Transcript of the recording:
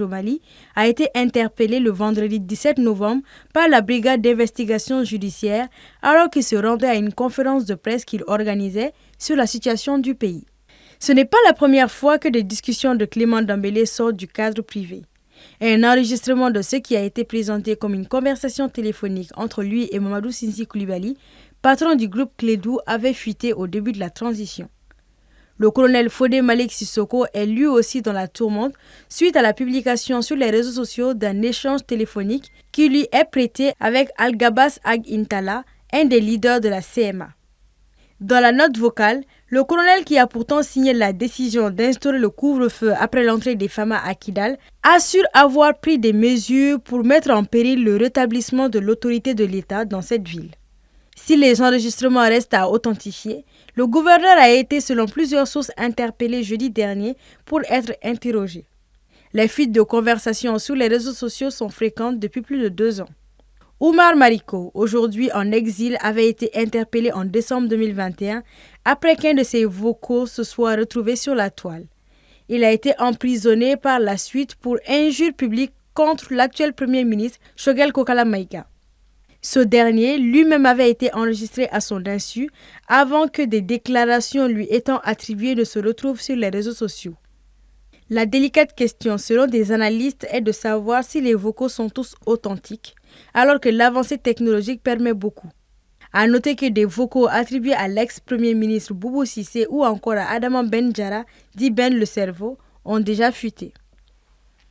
au Mali, a été interpellé le vendredi 17 novembre par la brigade d'investigation judiciaire alors qu'il se rendait à une conférence de presse qu'il organisait sur la situation du pays. Ce n'est pas la première fois que des discussions de Clément Dembélé sortent du cadre privé. Un enregistrement de ce qui a été présenté comme une conversation téléphonique entre lui et Mamadou Sinsi Koulibaly, patron du groupe Clédou, avait fuité au début de la transition. Le colonel Fodé Malik Sissoko est lui aussi dans la tourmente suite à la publication sur les réseaux sociaux d'un échange téléphonique qui lui est prêté avec Al-Gabas Ag Intala, un des leaders de la CMA. Dans la note vocale, le colonel qui a pourtant signé la décision d'instaurer le couvre-feu après l'entrée des femmes à Kidal assure avoir pris des mesures pour mettre en péril le rétablissement de l'autorité de l'État dans cette ville. Si les enregistrements restent à authentifier, le gouverneur a été, selon plusieurs sources, interpellé jeudi dernier pour être interrogé. Les fuites de conversations sur les réseaux sociaux sont fréquentes depuis plus de 2 ans. Oumar Mariko, aujourd'hui en exil, avait été interpellé en décembre 2021 après qu'un de ses vocaux se soit retrouvé sur la toile. Il a été emprisonné par la suite pour injure publique contre l'actuel Premier ministre Choguel Kokala Maïga. Ce dernier lui-même avait été enregistré à son insu avant que des déclarations lui étant attribuées ne se retrouvent sur les réseaux sociaux. La délicate question, selon des analystes, est de savoir si les vocaux sont tous authentiques, alors que l'avancée technologique permet beaucoup. À noter que des vocaux attribués à l'ex-premier ministre Boubou Cissé ou encore à Adama Ben Diarra, dit Ben le cerveau, ont déjà fuité.